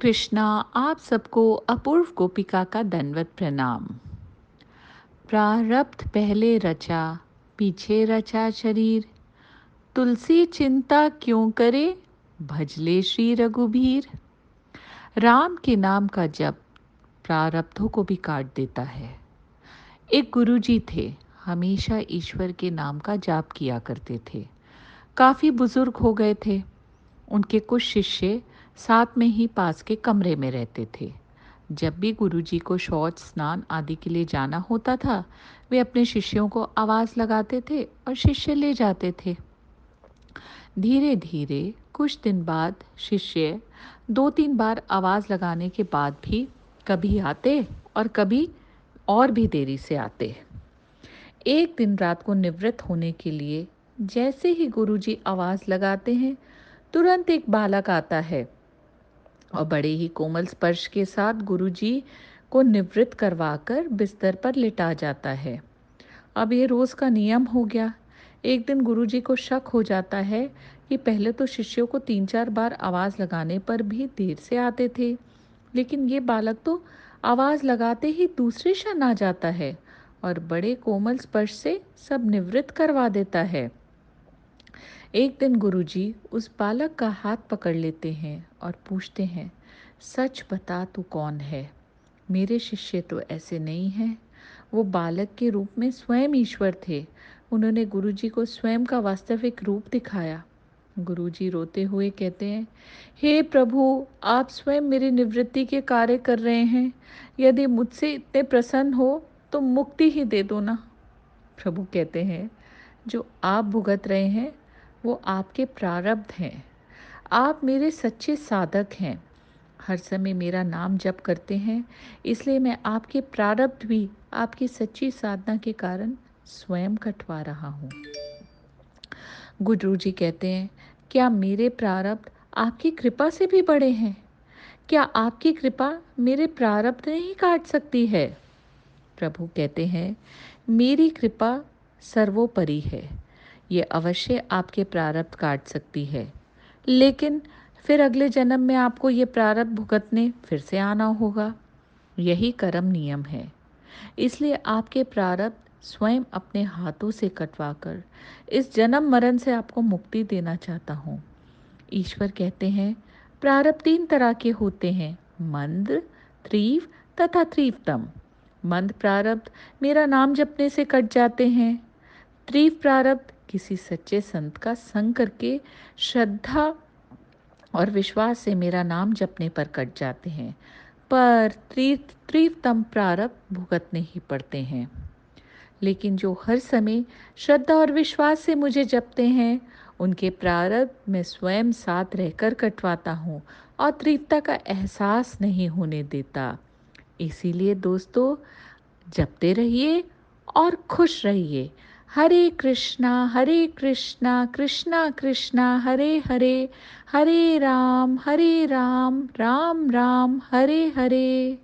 कृष्णा। आप सबको अपूर्व गोपिका का दंडवत प्रणाम। प्रारब्ध पहले रचा, पीछे रचा शरीर। तुलसी चिंता क्यों करे, भजले श्री रघुबीर। राम के नाम का जप प्रारब्धों को भी काट देता है। एक गुरुजी थे, हमेशा ईश्वर के नाम का जाप किया करते थे। काफ़ी बुजुर्ग हो गए थे। उनके कुछ शिष्य साथ में ही पास के कमरे में रहते थे। जब भी गुरुजी को शौच स्नान आदि के लिए जाना होता था, वे अपने शिष्यों को आवाज़ लगाते थे और शिष्य ले जाते थे। धीरे धीरे कुछ दिन बाद शिष्य 2-3 बार आवाज़ लगाने के बाद भी कभी आते और कभी और भी देरी से आते। एक दिन रात को निवृत्त होने के लिए जैसे ही गुरुजी आवाज़ लगाते हैं, तुरंत एक बालक आता है और बड़े ही कोमल स्पर्श के साथ गुरुजी को निवृत्त करवाकर बिस्तर पर लिटा जाता है। अब ये रोज़ का नियम हो गया। एक दिन गुरुजी को शक हो जाता है कि पहले तो शिष्यों को 3-4 बार आवाज़ लगाने पर भी देर से आते थे, लेकिन ये बालक तो आवाज़ लगाते ही दूसरे क्षण आ जाता है और बड़े कोमल स्पर्श से सब निवृत्त करवा देता है। एक दिन गुरुजी उस बालक का हाथ पकड़ लेते हैं और पूछते हैं, सच बता तू कौन है? मेरे शिष्य तो ऐसे नहीं हैं। वो बालक के रूप में स्वयं ईश्वर थे। उन्होंने गुरुजी को स्वयं का वास्तविक रूप दिखाया। गुरुजी रोते हुए कहते हैं, हे प्रभु, आप स्वयं मेरी निवृत्ति के कार्य कर रहे हैं। यदि मुझसे इतने प्रसन्न हो तो मुक्ति ही दे दो ना। प्रभु कहते हैं, जो आप भुगत रहे हैं वो आपके प्रारब्ध हैं। आप मेरे सच्चे साधक हैं, हर समय मेरा नाम जप करते हैं, इसलिए मैं आपके प्रारब्ध भी आपकी सच्ची साधना के कारण स्वयं कटवा रहा हूँ। गुरु जी कहते हैं, क्या मेरे प्रारब्ध आपकी कृपा से भी बड़े हैं? क्या आपकी कृपा मेरे प्रारब्ध नहीं काट सकती है? प्रभु कहते हैं, मेरी कृपा सर्वोपरि है। ये अवश्य आपके प्रारब्ध काट सकती है, लेकिन फिर अगले जन्म में आपको ये प्रारब्ध भुगतने फिर से आना होगा। यही कर्म नियम है। इसलिए आपके प्रारब्ध स्वयं अपने हाथों से कटवाकर इस जन्म मरण से आपको मुक्ति देना चाहता हूँ। ईश्वर कहते हैं, प्रारब्ध 3 तरह के होते हैं, मंद, तीव्र तथा तीव्रतम। मंद प्रारब्ध मेरा नाम जपने से कट जाते हैं। तीव्र प्रारब्ध किसी सच्चे संत का संग करके श्रद्धा और विश्वास से मेरा नाम जपने पर कट जाते हैं। पर तीव्रतम प्रारब्ध भुगतने ही पड़ते हैं। लेकिन जो हर समय श्रद्धा और विश्वास से मुझे जपते हैं, उनके प्रारब्ध मैं स्वयं साथ रहकर कटवाता हूँ और तीव्रता का एहसास नहीं होने देता। इसीलिए दोस्तों, जपते रहिए और खुश रहिए। हरे कृष्णा कृष्णा कृष्णा हरे हरे, हरे राम राम राम हरे हरे।